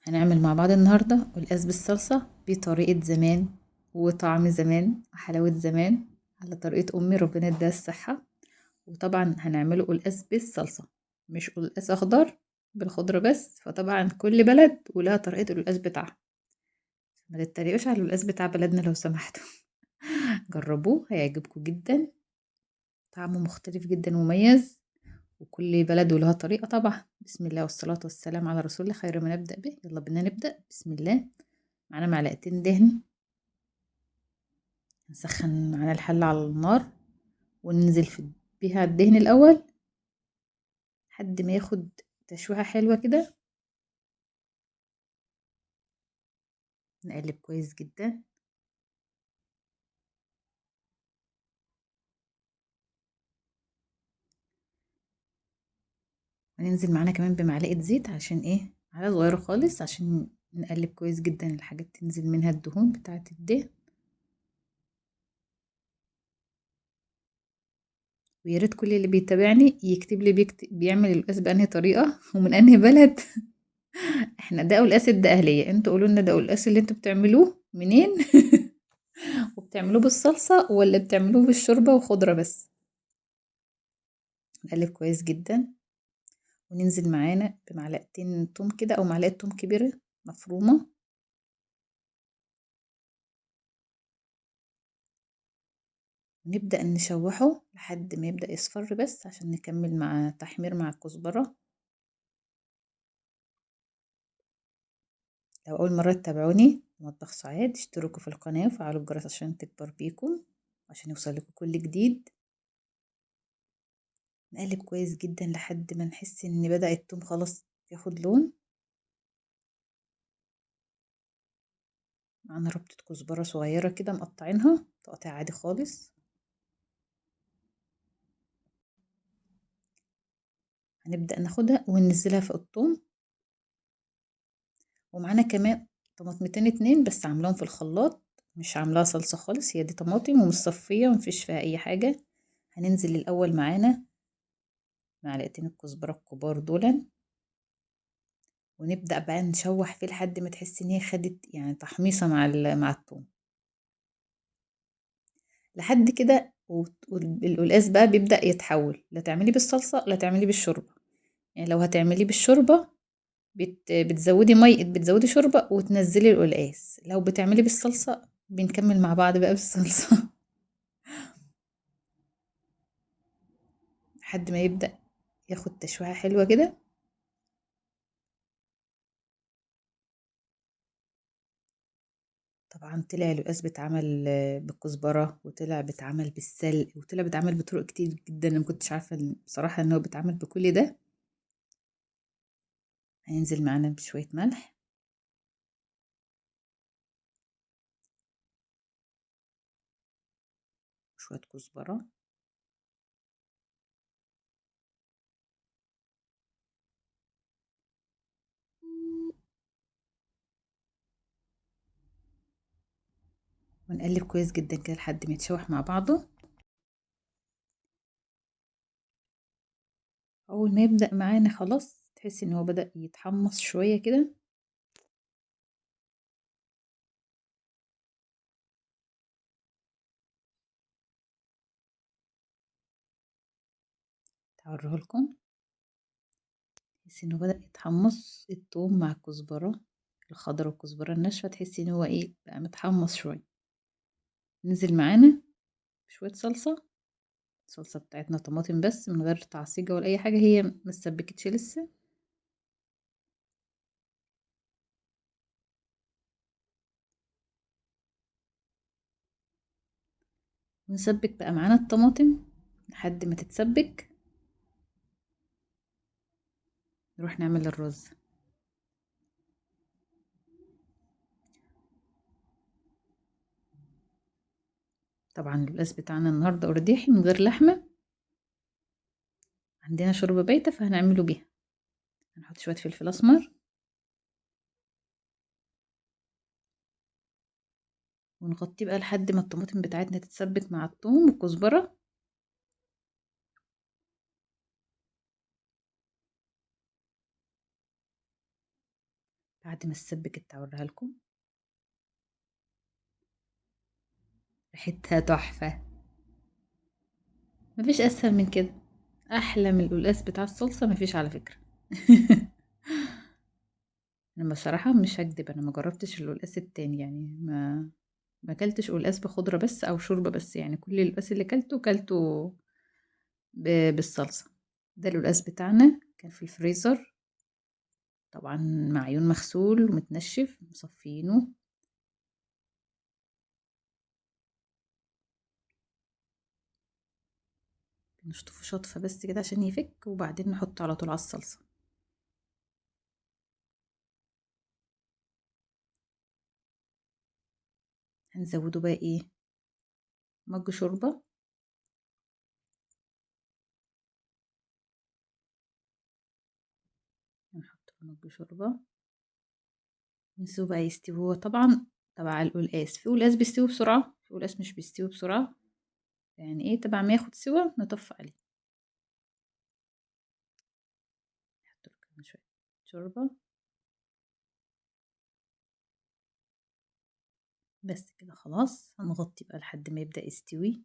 هنعمل مع بعض النهاردة قلقاس بالصلصة بطريقة زمان وطعم زمان وحلاوة زمان على طريقة أمي ربنا يديها الصحة. وطبعا هنعمله قلقاس بالصلصة، مش قلقاس أخضر بالخضرة بس، فطبعا كل بلد ولها طريقة القلقاس بتاعها. ما تتريقوش على القلقاس بتاع بلدنا لو سمحتوا. جربوه هيعجبكم جدا، طعمه مختلف جدا ومميز، وكل بلد ولها طريقة طبعا. بسم الله والصلاة والسلام على رسول الله، خير ما نبدأ به. يلا بينا نبدأ، بسم الله. معانا معلقتين دهن، نسخن على الحلة على النار وننزل بيها الدهن الأول لحد ما ياخد تشويحة حلوة كده. نقلب كويس جدا، وننزل معانا كمان بمعلقة زيت عشان ايه، على صغيرة خالص، عشان نقلب كويس جدا الحاجات تنزل منها الدهون بتاعة الدهن. ويا ريت كل اللي بيتابعني يكتب لي بيعمل القلقاس بأنهي طريقة ومن أنهي بلد. احنا ده قلقاس الدقهلية، انتوا قولوا لنا ده قلقاس اللي انتوا بتعملوه منين. وبتعملوه بالصلصة ولا بتعملوه بالشوربة وخضرة بس. نقلب كويس جدا، وننزل معانا بمعلقتين توم كده او معلقة توم كبيرة مفرومة. ونبدأ نشوحه لحد ما يبدأ يصفر بس عشان نكمل مع تحمير مع الكزبرة. لو أول مرة تتابعوني مطبخ سعاد، اشتركوا في القناة وفعلوا الجرس عشان تكبر بيكم، عشان يوصل لكم كل جديد. نقلب كويس جدا لحد ما نحس ان بدأ التوم خلاص ياخد لون. معانا ربطة كزبرة صغيرة كده مقطعينها تقطيع عادي خالص. هنبدأ ناخدها وننزلها في الثوم. ومعانا كمان طماطمتين اتنين بس عاملاهم في الخلاط، مش عاملاها صلصة خالص، هي دي طماطم ومصفية ومفيش فيها اي حاجة. هننزل الاول معانا معلقتين الكزبرة الكبار دولا، ونبدأ بقى نشوح فيه لحد ما تحس ان هي خدت يعني تحميصة مع الثوم لحد كده. والقلقاس بقى بيبدأ يتحول، لا تعملي بالصلصة لا تعملي بالشوربة. يعني لو هتعمليه بالشوربة بتزودي مي، بتزودي شوربة وتنزلي القلقاس. لو بتعملي بالصلصة بنكمل مع بعض بقى بالصلصة. لحد ما يبدأ ياخد تشويحة حلوة كده. طبعا طلع القلقاس بيتعمل بالكزبرة، وطلع بيتعمل بالسلق، وطلع بيتعمل بطرق كتير جدا. انا مكنتش عارفة بصراحة ان هو بيتعمل بكل ده. هينزل معانا بشوية ملح وشوية كزبرة، ونقلب كويس جدا كده لحد ما يتشوح مع بعضه. اول ما يبدأ معانا خلاص تحسي ان هو بدأ يتحمص شوية كده، هوريه لكم. تحسي انه بدأ يتحمص الثوم مع الكزبرة الخضرا والكزبرة الناشفة، تحسي ان هو ايه بقى متحمص شوية. ننزل معانا بشوية صلصة، الصلصة بتاعتنا طماطم بس من غير تعصيجة ولا اي حاجة، هي متسبكتش لسه. ونسبك بقى معانا الطماطم لحد ما تتسبك. نروح نعمل الرز. طبعا القلقاس بتاعنا النهاردة أرداحي من غير لحمة، عندنا شوربة بايتة فهنعمله بيها. هنحط شوية فلفل أسمر، ونغطيه بقى لحد ما الطماطم بتاعتنا تتسبك مع الثوم والكزبرة. بعد ما اتسبكت هوريها لكم. ريحتها تحفة، مفيش اسهل من كده، احلى من القلقاس بتاع الصلصة مفيش على فكرة. انا بصراحة مش هكدب، انا ما جربتش القلقاس التاني، يعني ما اكلتش قلقاس بخضرة بس او شوربة بس، يعني كل القلقاس اللي كلته بالصلصة. ده القلقاس بتاعنا كان في الفريزر، طبعا معيون مغسول ومتنشف مصفينه. نشطفه شطفة بس كده عشان يفك، وبعدين نحطه على طول على الصلصة. هنزوده بقى ايه، مج شوربة. هنحط مج شوربة، نسيبه بقى يستوي. هو طبعا تبع القلقاس، في قلقاس بيستوي بسرعة، في قلقاس مش بيستوي بسرعة، يعني ايه تبع ما ياخد سوا نطفي عليه. نحط له كمان شوية شوربة، بس كده خلاص. هنغطي بقى لحد ما يبدأ يستوي.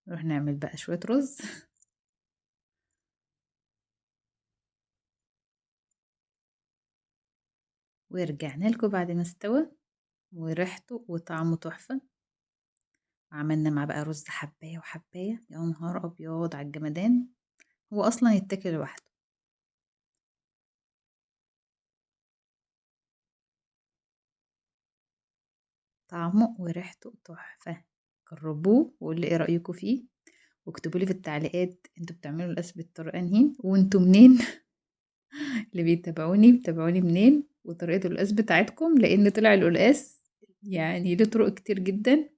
نروح نعمل بقى شوية رز. ورجعنا لكم بعد ما استوى وريحته وطعمه تحفة. عملنا مع بقى رز حباية وحباية، يا نهار أبيض على الجمدان، هو أصلا يتاكل لوحده. طعمه وريحته تحفة، جربوه وقولي ايه رأيكم فيه، واكتبوا لي في التعليقات انتوا بتعملوا القلقاس بالطريقة انهي، وانتوا منين. اللي بيتابعوني منين، وطريقة القلقاس بتاعتكم، لان طلع القلقاس يعني له طرق كتير جدا،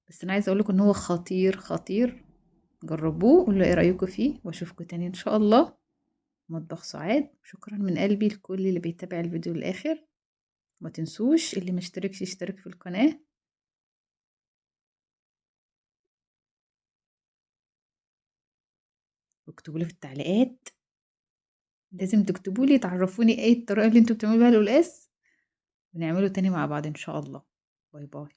بس انا عايزه اقول لكم ان هو خطير خطير. جربوه قولوا ايه رأيكم فيه، واشوفكم تاني ان شاء الله. مطبخ سعاد، شكرا من قلبي لكل اللي بيتابع الفيديو للآخر. ما تنسوش اللي مشتركش يشترك في القناة، واكتبوا لي في التعليقات، لازم تكتبوا لي تعرفوني ايه الطريقة اللي انتوا بتعملوا بيها القلقاس، ونعمله تاني مع بعض ان شاء الله. باي باي.